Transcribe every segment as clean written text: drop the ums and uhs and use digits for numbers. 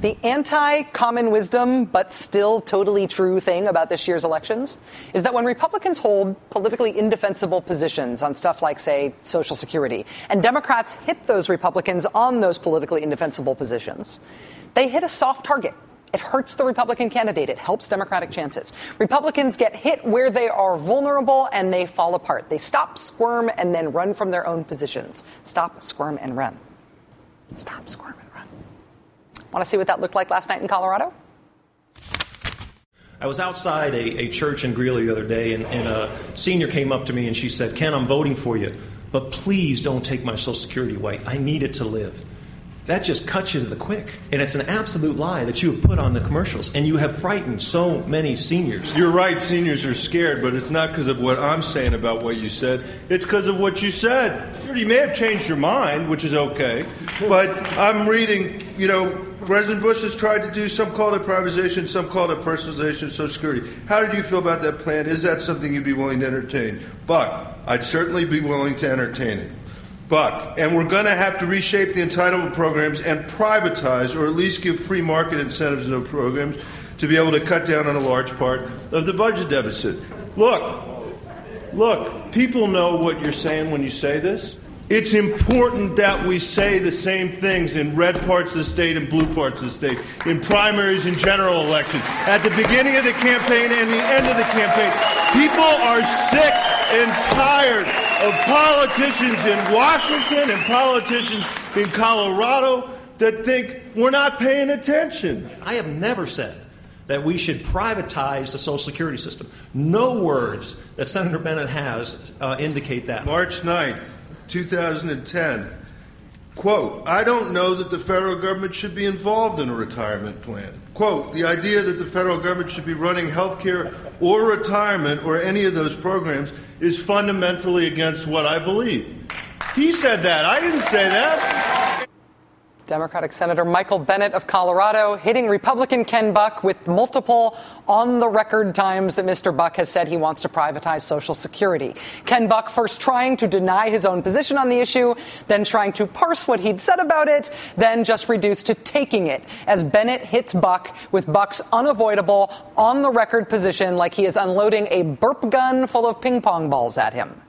The anti-common wisdom, but still totally true thing about this year's elections is that when Republicans hold politically indefensible positions on stuff like, say, Social Security, and Democrats hit those Republicans on those politically indefensible positions, they hit a soft target. It hurts the Republican candidate. It helps Democratic chances. Republicans get hit where they are vulnerable and they fall apart. They stop, squirm, and then run from their own positions. Stop, squirm, and run. Stop, squirm, and run. Want to see what that looked like last night in Colorado? I was outside a church in Greeley the other day, and a senior came up to me and she said, "Ken, I'm voting for you, but please don't take my Social Security away. I need it to live." That just cuts you to the quick. And it's an absolute lie that you have put on the commercials. And you have frightened so many seniors. You're right, seniors are scared, but it's not because of what I'm saying about what you said. It's because of what you said. You may have changed your mind, which is okay. But I'm reading, President Bush has tried to do, some called it privatization, some called it personalization of Social Security. How did you feel about that plan? Is that something you'd be willing to entertain? Buck, I'd certainly be willing to entertain it. Buck, and we're going to have to reshape the entitlement programs and privatize, or at least give free market incentives in those programs to be able to cut down on a large part of the budget deficit. Look, people know what you're saying when you say this. It's important that we say the same things in red parts of the state and blue parts of the state, in primaries and general elections, at the beginning of the campaign and the end of the campaign. People are sick and tired of politicians in Washington and politicians in Colorado that think we're not paying attention. I have never said that we should privatize the Social Security system. No words that Senator Bennett has indicate that. March 9th, 2010, quote, "I don't know that the federal government should be involved in a retirement plan." Quote, "The idea that the federal government should be running health care or retirement or any of those programs is fundamentally against what I believe." He said that. I didn't say that. Democratic Senator Michael Bennet of Colorado hitting Republican Ken Buck with multiple on-the-record times that Mr. Buck has said he wants to privatize Social Security. Ken Buck first trying to deny his own position on the issue, then trying to parse what he'd said about it, then just reduced to taking it as Bennet hits Buck with Buck's unavoidable, on-the-record position like he is unloading a burp gun full of ping-pong balls at him.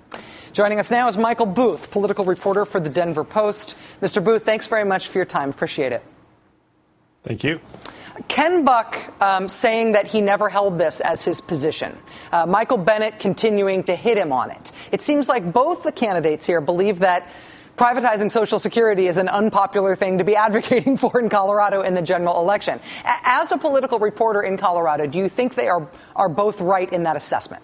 Joining us now is Michael Booth, political reporter for the Denver Post. Mr. Booth, thanks very much for your time. Appreciate it. Thank you. Ken Buck saying that he never held this as his position. Michael Bennet continuing to hit him on it. It seems like both the candidates here believe that privatizing Social Security is an unpopular thing to be advocating for in Colorado in the general election. As a political reporter in Colorado, do you think they are both right in that assessment?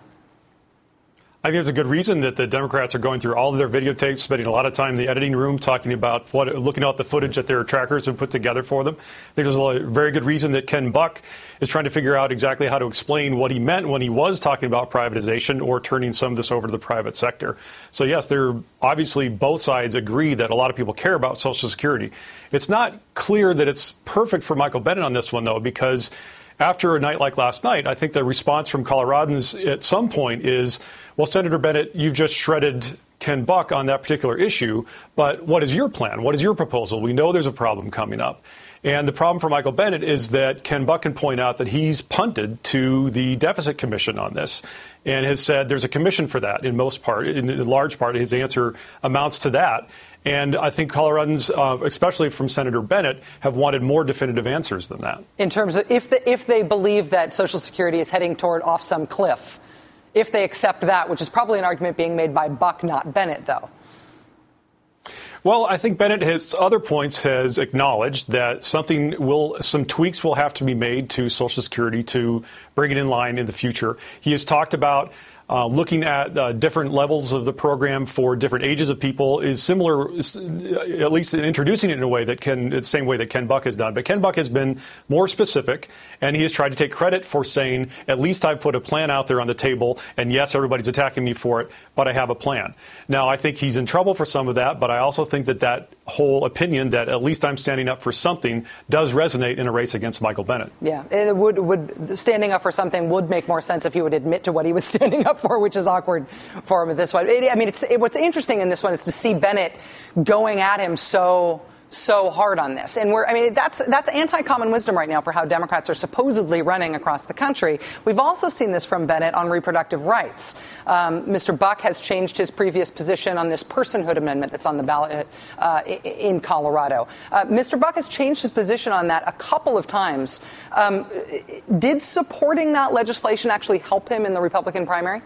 I think there's a good reason that the Democrats are going through all of their videotapes, spending a lot of time in the editing room talking about looking at the footage that their trackers have put together for them. I think there's a very good reason that Ken Buck is trying to figure out exactly how to explain what he meant when he was talking about privatization or turning some of this over to the private sector. So, yes, they're obviously both sides agree that a lot of people care about Social Security. It's not clear that it's perfect for Michael Bennet on this one, though, because after a night like last night, I think the response from Coloradans at some point is, well, Senator Bennet, you've just shredded Ken Buck on that particular issue, but what is your plan? What is your proposal? We know there's a problem coming up. And the problem for Michael Bennet is that Ken Buck can point out that he's punted to the Deficit Commission on this and has said there's a commission for that in large part. His answer amounts to that. And I think Coloradans, especially from Senator Bennet, have wanted more definitive answers than that. In terms of if they believe that Social Security is heading toward off some cliff, if they accept that, which is probably an argument being made by Buck, not Bennet, though. Well, I think Bennet has other points has acknowledged that some tweaks will have to be made to Social Security to bring it in line in the future. He has talked about looking at different levels of the program for different ages of people is similar, at least introducing it in a way that the same way that Ken Buck has done. But Ken Buck has been more specific, and he has tried to take credit for saying, at least I've put a plan out there on the table, and yes, everybody's attacking me for it, but I have a plan. Now, I think he's in trouble for some of that, but I also think that whole opinion that at least I'm standing up for something does resonate in a race against Michael Bennet. Yeah, it would standing up for something would make more sense if he would admit to what he was standing up for, which is awkward for him at this one. What's interesting in this one is to see Bennet going at him so so hard on this. And that's anti-common wisdom right now for how Democrats are supposedly running across the country. We've also seen this from Bennett on reproductive rights. Mr. Buck has changed his previous position on this personhood amendment that's on the ballot in Colorado. Mr. Buck has changed his position on that a couple of times. Did supporting that legislation actually help him in the Republican primary?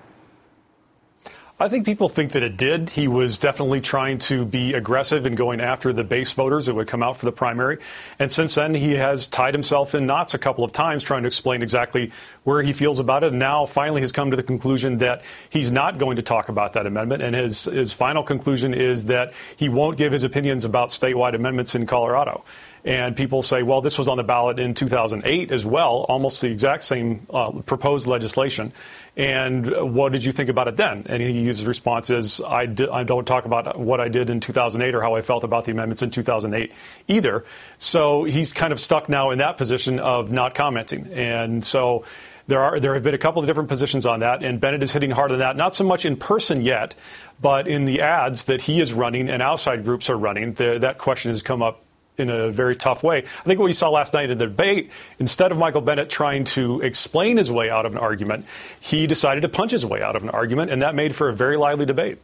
I think people think that it did. He was definitely trying to be aggressive in going after the base voters that would come out for the primary. And since then, he has tied himself in knots a couple of times trying to explain exactly where he feels about it. And now finally has come to the conclusion that he's not going to talk about that amendment. And his final conclusion is that he won't give his opinions about statewide amendments in Colorado. And people say, well, this was on the ballot in 2008 as well, almost the exact same proposed legislation. And what did you think about it then? And his response is, I don't talk about what I did in 2008 or how I felt about the amendments in 2008 either. So he's kind of stuck now in that position of not commenting. And so there have been a couple of different positions on that, and Bennett is hitting hard on that, not so much in person yet, but in the ads that he is running and outside groups are running. That question has come up in a very tough way. I think what you saw last night in the debate, instead of Michael Bennett trying to explain his way out of an argument, he decided to punch his way out of an argument, and that made for a very lively debate.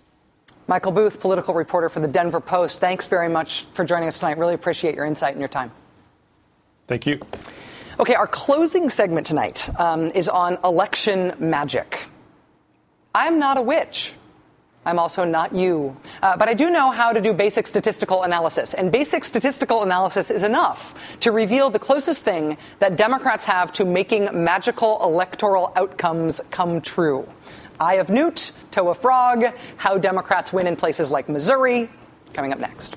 Michael Booth, political reporter for the Denver Post, thanks very much for joining us tonight. Really appreciate your insight and your time. Thank you. Okay, our closing segment tonight is on election magic. I'm not a witch. I'm also not you. But I do know how to do basic statistical analysis. And basic statistical analysis is enough to reveal the closest thing that Democrats have to making magical electoral outcomes come true. Eye of Newt, toe of frog, how Democrats win in places like Missouri, coming up next.